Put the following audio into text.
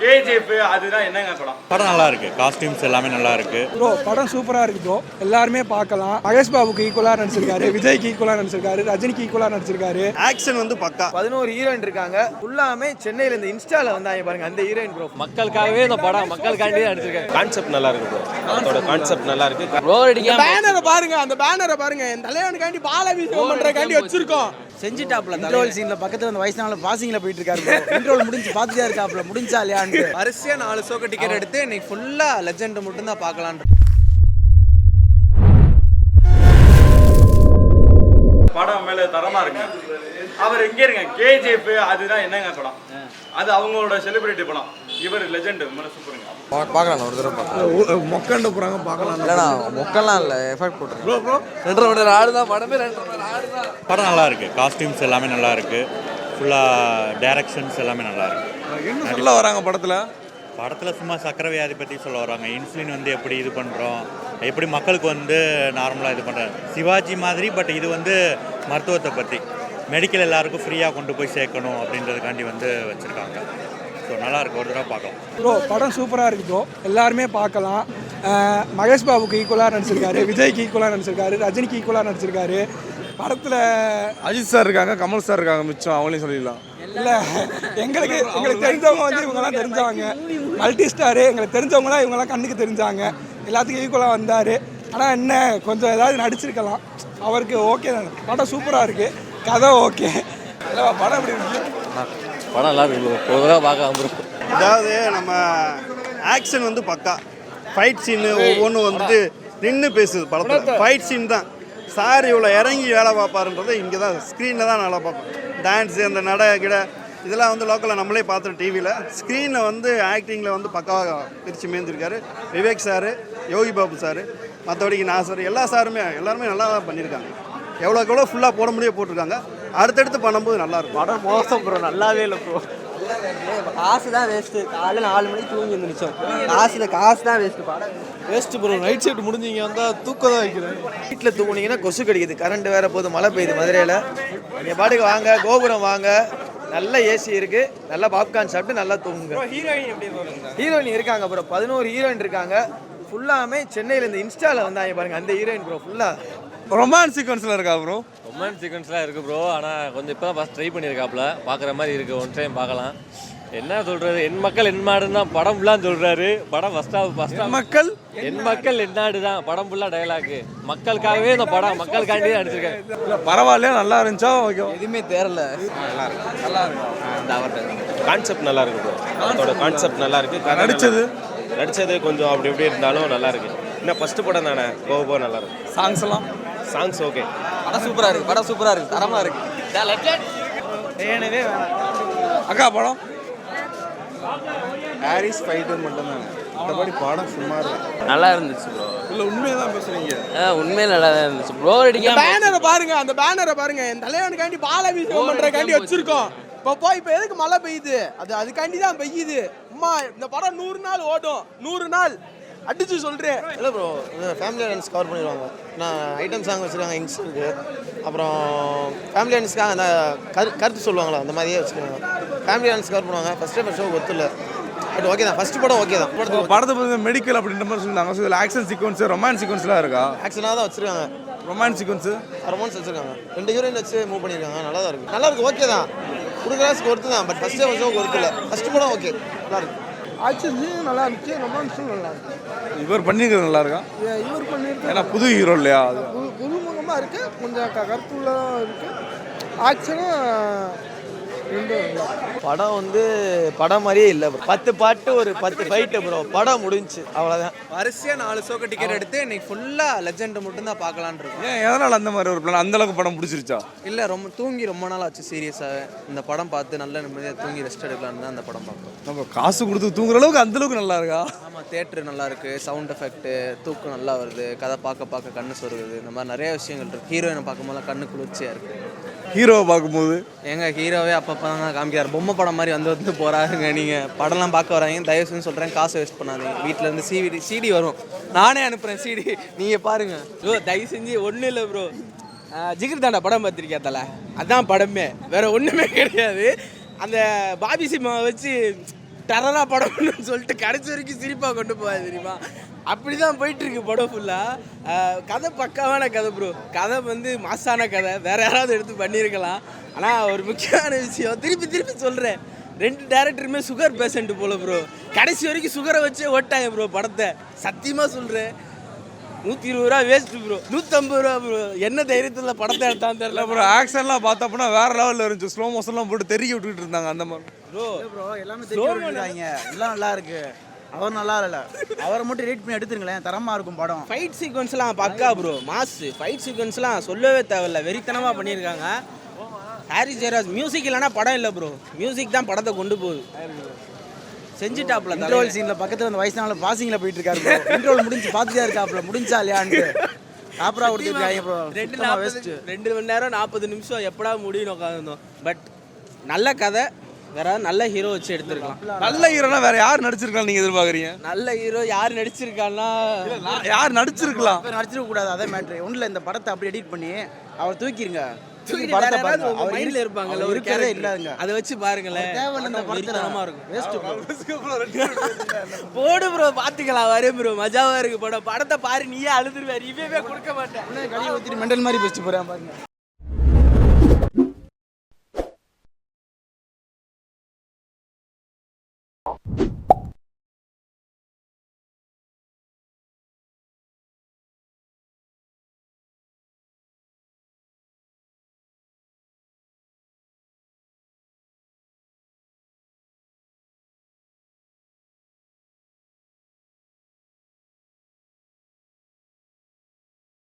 KGF அதுதான் என்னங்க படம்? படம் நல்லா இருக்கு, காஸ்டியூம்ஸ் எல்லாமே நல்லா இருக்கு ப்ரோ. படம் சூப்பரா இருக்கு ப்ரோ, எல்லாருமே பார்க்கலாம். மகேஷ் பாபுக்கு ஈக்குவலா நடிச்சிருக்காரு, விஜய்க்கு ஈக்குவலா நடிச்சிருக்காரு, ரஜினிக்கு ஈக்குவலா நடிச்சிருக்காரு. ஆக்ஷன் வந்து பக்கா. 11 ஹீரோயின் இருக்காங்க. ஃபுல்லாமே சென்னையில இந்த இன்ஸ்டால வந்தாங்க பாருங்க, அந்த ஹீரோயின் ப்ரோ. மக்களுக்காகவே இந்த படம் மக்களுக்காண்டி நடிச்சிருக்காங்க. கான்செப்ட் நல்லா இருக்கு ப்ரோ. அதோட கான்செப்ட் நல்லா இருக்கு. ரோல் அடிக்காம பேனரை பாருங்க, அந்த பேனரை பாருங்க. என் தலைவனுக்காண்டி பாலாபிஷேகம் பண்றதுக்காண்டி வச்சிருக்கோம். செஞ்சிட்டாப்ல இன்ட்ரோல் சீன்ல பக்கத்துல அந்த வயசான பாசிங்ல போயிட்டு இருக்காரு ப்ரோ. இன்ட்ரோல் முடிஞ்சு பாத்துட்டே இருக்காப்ல, முடிஞ்சா இல்லையான்னு வரிசையா 4 ஷோக்கு டிக்கெட் எடுத்து இன்னைக்கு ஃபுல்லா லெஜெண்ட் மட்டும் தான் பார்க்கலாம். படம் மேல தரமா இருக்கு. அவர் எங்க இருங்க, கேஜிஎஃப் அதுதான் என்னங்க படம்? அது அவங்களோட செலிபிரிட்டி படம். இவர் லெஜெண்ட், மேல சூப்பருங்க. பார்க்கலாம், ஒரு தடவை பார்க்கலாம். மொக்கண்ட போறாங்க, பார்க்கலாம். இல்லடா மொக்கெல்லாம் இல்ல, எஃபெக்ட் போட்டு ப்ரோ ப்ரோ 2.5 மணி நேரம் ஆடுதான் படமே. 2.5 மணி நேரம் ஆடுதான். படம் நல்லா இருக்கு, காஸ்டியூம்ஸ் எல்லாமே நல்லா இருக்கு, ஃபுல்லாக டைரக்ஷன்ஸ் எல்லாமே நல்லா இருக்கு. என்ன சொல்ல வராங்க படத்துல? படத்தில் சும்மா சக்கரை வியாதி பற்றி சொல்ல வராங்க. இன்சுலின் வந்து எப்படி இது பண்ணுறோம், எப்படி மக்களுக்கு வந்து நார்மலாக இது பண்ணுறாங்க. சிவாஜி மாதிரி, பட் இது வந்து மருத்துவத்தை பற்றி, மெடிக்கல் எல்லாருக்கும் ஃப்ரீயாக கொண்டு போய் சேர்க்கணும் அப்படின்றதுக்காண்டி வந்து வச்சுருக்காங்க. ஸோ நல்லாயிருக்கு, ஒரு தடவை பார்க்கலாம். ப்ரோ படம் சூப்பராக இருக்கு ப்ரோ, எல்லாருமே பார்க்கலாம். மகேஷ் பாபுக்கு ஈக்குவலாக நடிச்சிருக்காரு, விஜய்க்கு ஈக்குவலாக நடிச்சிருக்காரு, ரஜினிக்கு ஈக்குவலாக நடிச்சிருக்காரு. படத்தில் அஜித் சார் இருக்காங்க, கமல் சார் இருக்காங்க, மிச்சம் அவங்களையும் சொல்லிடலாம். இல்லை, எங்களுக்கு தெரிஞ்சவங்க வந்து இவங்கெல்லாம் தெரிஞ்சவங்க. மல்டி ஸ்டாரு எங்களுக்கு தெரிஞ்சவங்களாம், இவங்கெல்லாம் கண்ணுக்கு தெரிஞ்சாங்க. எல்லாத்துக்கும் ஈக்குவலாக வந்தார். ஆனால் என்ன கொஞ்சம் ஏதாவது நடிச்சிருக்கலாம். அவருக்கு ஓகே தான். படம் சூப்பராக இருக்குது, கதை ஓகே. படம் எப்படி இருக்கு? படம் நல்லா இருக்கு, ஒரு தடவை பார்க்க. அதாவது நம்ம ஆக்ஷன் வந்து பக்கா. ஃபைட் சீனு ஒவ்வொன்றும் வந்துட்டு நின்று பேசுது படத்தில். ஃபைட் சீன் தான். சார் இவ்வளோ இறங்கி வேலை பார்ப்பாருன்றதை இங்கே தான் ஸ்க்ரீனில் தான் நல்லா பார்ப்போம். டான்ஸு, அந்த நட கிட இதெல்லாம் வந்து லோக்கலில் நம்மளே பார்த்துருவோம். டிவியில் ஸ்க்ரீனில் வந்து ஆக்டிங்கில் வந்து பக்காவாக பிரித்து மேய்ந்திருக்காரு விவேக் சார், யோகி பாபு சார், மற்றபடிக்கு நான் சார், எல்லா சாருமே எல்லாருமே நல்லா தான் பண்ணியிருக்காங்க. எவ்வளோக்கு எவ்வளோ ஃபுல்லாக போட முடிய போட்டிருக்காங்க. அடுத்தடுத்து பண்ணும்போது நல்லாயிருக்கும். படம் மோசம் ப்ரோ, நல்லாவே இல்லை ப்ரோ. காசு தான் வேஸ்ட்டு. காலையில் 4 மணிக்கு தூங்கி வந்துருச்சோம். காசு தான் வேஸ்ட்டு. படம் வேஸ்ட்டு ப்ரோ. நைட் ஷிஃப்ட் முடிஞ்சிங்க வந்தால் தூக்கம் தான் வைக்கிறேன். வீட்டில் தூங்குனீங்கன்னா கொசு கடிக்குது, கரண்ட் வேறு போது, மழை பெய்யுது மதுரையில். நீங்கள் பாட்டுக்கு வாங்க, கோபுரம் வாங்க, நல்ல ஏசி இருக்குது, நல்லா பாப்கார்ன் சாப்பிட்டு நல்லா தூங்குங்க. ஹீரோயின் இருக்காங்க ப்ரோ, 11 ஹீரோயின் இருக்காங்க. ஃபுல்லாமே சென்னையில் இந்த இன்ஸ்டாவில் வந்தாங்க பாருங்க, அந்த ஹீரோயின் ப்ரோ. ஃபுல்லாக ரொமான்ஸ் சீக்வன்ஸில் இருக்கா ப்ரோ? ரொமான்ஸ் சீக்வன்ஸ்லாம் இருக்குது ப்ரோ. ஆனால் கொஞ்சம் இப்போ தான் ஃபஸ்ட் ட்ரை பண்ணியிருக்காப்புல, பார்க்குற மாதிரி இருக்குது. ஒன் டைம் பார்க்கலாம். என்ன சொல்கிறது, என் மக்கள் என் நாடுன்னு தான் படம் ஃபுல்லாக சொல்கிறாரு. படம் ஃபஸ்ட்டாக மக்கள் என் மக்கள் என் நாடு தான் படம் ஃபுல்லாக டைலாக்கு. மக்களுக்காகவே இந்த படம் மக்களுக்காண்டி தான் நடிச்சிருக்கேன். இல்லை பரவாயில்லையா, நல்லா இருந்துச்சா? ஓகே, எதுவுமே தேரல. நல்லா இருக்கும். இந்த அவர்கிட்ட கான்செப்ட் நல்லா இருக்கு ப்ரோ. அதோட கான்செப்ட் நல்லா இருக்கு. நடிச்சது கொஞ்சம் அப்படி இப்படி இருந்தாலும் நல்லா இருக்கு. இன்னும் ஃபர்ஸ்ட் படம் தானே, போக நல்லா இருக்கு. சாங்ஸ் எல்லாம் சாங்ஸ் ஓகே. படம் சூப்பராக இருக்குது, படம் சூப்பராக இருக்குது, தரமாக இருக்குது. ஏனவே வேணாம். அக்கா படம் ஹாரிஸ் ஃபைட்டர் மட்டும்தாங்க, மற்றபடி படம் சும்மா இருக்கு. நல்லா இருந்துச்சு ப்ரோ. இல்லை உண்மையை தான் பேசுறீங்க. உண்மையில நல்லா தான் இருந்துச்சு ப்ரோ. அடிக்காம பேனரை பாருங்க, அந்த பேனரை பாருங்க. என் தலைவனுக்காண்டி பாலாபிஷேகம் பண்றதுக்காண்டி வச்சிருக்கோம். இப்போ எதுக்கு மழை பெய்யுது? அதுக்காண்டி தான் பெய்யுது. அம்மா இந்த படம் 100 நாள் ஓடும், 100 நாள் அடிச்சு சொல்றேன். இல்லை ப்ரோ, ஃபேமிலி ஆடியன்ஸ் கவர் பண்ணிடுவாங்க. நான் ஐட்டம் சாங் வச்சுருக்காங்க, இன்ஸ் இருக்குது. அப்புறம் ஃபேமிலி ஆடியன்ஸ்க்காக அந்த கருத்து சொல்லுவாங்களா, அந்த மாதிரியே வச்சுருக்காங்க. ஃபேமிலி ஆடியன்ஸ் கவர் பண்ணுவாங்க. ஃபஸ்ட் டைம் ஷோ ஒத்துல, பட் ஓகே தான். ஃபஸ்ட் படம் ஓகே தான். படத்தை பற்றி மெடிக்கல் அப்படின்ற மாதிரி சொன்னாங்க. ஸோ இதில் ஆக்ஷன் சீக்வன்ஸ், ரொமான்ஸ் சீக்வன்ஸ்லாம் இருக்கா? ஆக்ஷனாக தான் வச்சுருக்காங்க. ரொமான்ஸ் சீக்வன்ஸு, ரொமான்ஸ் வச்சுருக்காங்க. 2 ஹீரோயின் வச்சு மூவ் பண்ணியிருக்காங்க. நல்லா தான் இருக்குது, நல்லா இருக்குது, ஓகே தான். கொடுக்குறாஸ்க்கு ஒருத்து தான். பட் ஃபஸ்ட் டைம் ஷோ ஒருத்து இல்லை. ஃபஸ்ட் படம் ஓகே, நல்லா இருக்குது. ஆக்ஷன் நல்லா இருந்துச்சு, ரொமான்ஸும் நல்லா இருக்கு. இவர் பண்ணியிருக்கிறது நல்லா இருக்கா? இவர் பண்ணியிருக்க ஏன்னா புது ஹீரோ இல்லையா? அது புதுமுகமாக இருக்கு, கொஞ்சம் கருத்துள்ளதாக இருக்கு. ஆக்ஷனும் படம் வந்து படம் மாதிரியே இல்லை. 10 பாட்டு ஒரு 10 ஃபைட்டு ப்ரோ. படம் முடிஞ்சு அவ்வளோதான். வரிசையாக 4 ஷோக்கு டிக்கெட் எடுத்து இன்னைக்கு ஃபுல்லாக லெஜெண்ட் மட்டும் தான் பார்க்கலான் இருக்கு. ஏன் எதனால் அந்த மாதிரி ஒரு பிளான்? அந்த அளவுக்கு படம் பிடிச்சிருச்சா? இல்லை, ரொம்ப நாள் ஆச்சு சீரியஸாக. இந்த படம் பார்த்து நல்ல நிம்மதியாக தூங்கி ரெஸ்ட் எடுக்கலான்னு தான் அந்த படம் பார்க்குறோம். நம்ம காசு கொடுத்து தூங்குற அளவுக்கு அந்த அளவுக்கு நல்லா இருக்கா? ஆமாம், தேட்டரு நல்லா இருக்குது, சவுண்ட் எஃபெக்ட்டு, தூக்கம் நல்லா வருது, கதை பார்க்க கண்ணு சொருகுது. இந்த மாதிரி நிறைய விஷயங்கள் இருக்குது. ஹீரோயினை பார்க்கும்போது கண்ணு குளிர்ச்சியாக இருக்குது. ஹீரோவை பார்க்கும்போது ஹீரோவே அப்பப்போ தான் காமிக்கிறார். பொம்மை படம் மாதிரி வந்து போகிறாருங்க. நீங்கள் படம்லாம் பார்க்க வராங்க, தயவு செஞ்சு சொல்கிறேன், காசை வேஸ்ட் பண்ணாதீங்க. வீட்டிலேருந்து சிடி வரும், நானே அனுப்புகிறேன் சிடி, நீங்கள் பாருங்கள். தயவு செஞ்சு ஒன்றும் இல்லை ப்ரோ. ஜிகிர் தாண்டா படம் பார்த்துருக்கியா தலை? அதான் படமே, வேறு ஒன்றுமே கிடையாது. அந்த பாபி சிம்மாவை வச்சு டரரா படம்னு சொல்லிட்டு கடைசி வரைக்கும் சிரிப்பாக கொண்டு போகாது தெரியுமா? அப்படி தான் போயிட்டுருக்கு படம் ஃபுல்லாக. கதை பக்காவான கதை ப்ரோ. கதை வந்து மாசான கதை, வேறு யாராவது எடுத்து பண்ணியிருக்கலாம். ஆனால் ஒரு முக்கியமான விஷயம் திருப்பி திருப்பி சொல்கிறேன், 2 டேரக்டருமே சுகர் பேஷண்ட் போல ப்ரோ. கடைசி வரைக்கும் சுகரை வச்சே ஓட்டாங்க ப்ரோ படத்தை. சத்தியமாக சொல்கிறேன், 120 ரூபா வேஸ்ட்டு ப்ரோ, 150 ரூபா ப்ரோ. என்ன தைரியத்தில் படத்தை எடுத்தான்னு தெரியல ப்ரோ. ஆக்ஷன்லாம் பார்த்தப்போனா வேற லெவலில் இருந்துச்சு. ஸ்லோ மோஷன்லாம் போட்டு தெருக்கி விட்டுக்கிட்டு இருந்தாங்க அந்த மாதிரி. ப்ரோ எல்லாமே தெரிஞ்சுக்கிறாங்க. எல்லாம் நல்லா இருக்கு, அவர் நல்லா இல்லை. அவரை மட்டும் ரேட் பண்ணி எடுத்துருங்களேன், தரமாக இருக்கும் படம். ஃபைட் சீக்வன்ஸ்லாம் பக்கா ப்ரோ, மாஸ். ஃபைட் சீக்வன்ஸ்லாம் சொல்லவே தேவையில்ல, வெறித்தனமாக பண்ணியிருக்காங்க. ஹாரிஸ் ஜெயராஜ் மியூசிக் இல்லைனா படம் இல்லை ப்ரோ. மியூசிக் தான் படத்தை கொண்டு போகுது. செஞ்சுட்டாப்ல. இன்ட்ரோல் சீனில் பக்கத்தில் அந்த வயசான பாசிங்கில் போயிட்டு இருக்காரு ப்ரோ. இன்ட்ரோல் முடிஞ்சு பார்த்துட்டே இருக்காப்ல, முடிஞ்சா இல்லையான்ட்டு ப்ராப்பராக கொடுத்துருக்காங்க ப்ரோ. 2 மணி நேரம் 40 நிமிஷம் எப்படா முடியும் உட்காந்துருந்தோம். பட் நல்ல கதை, வேற நல்ல ஹீரோ வச்சு எடுத்துருக்கலாம். நல்ல ஹீரோனா வேற யார் நடிச்சிருக்கலாம் நீங்க எதிர்பார்க்குறீங்க? நல்ல ஹீரோ யார் நடிச்சிருக்கான்னா, யார் நடிச்சிருக்கலாம்? நடிச்சிருக்க கூடாது, அதே மேட்ரு. ஒன்றில் இந்த படத்தை அப்படி எடிட் பண்ணி அவர் தூக்கிடுங்க. படத்தை பாருங்க, அவர் மைண்ட்ல இருப்பாங்கல்ல ஒரு கதை இல்லாதுங்க, அதை வச்சு பாருங்களேன். தேவையில்ல இந்த படத்தில் இருக்கும். போடு ப்ரோ, பாத்துக்கலாம். வரேன் ப்ரோ, மஜாவா இருக்கு படம். படத்தை பாரு, நீயே அழுதுருவே, ரிவ்யூவே கொடுக்க மாட்டேன். கழிவு ஊற்றிட்டு மெண்டல் மாதிரி பேசிட்டு போகிறேன் பாருங்க.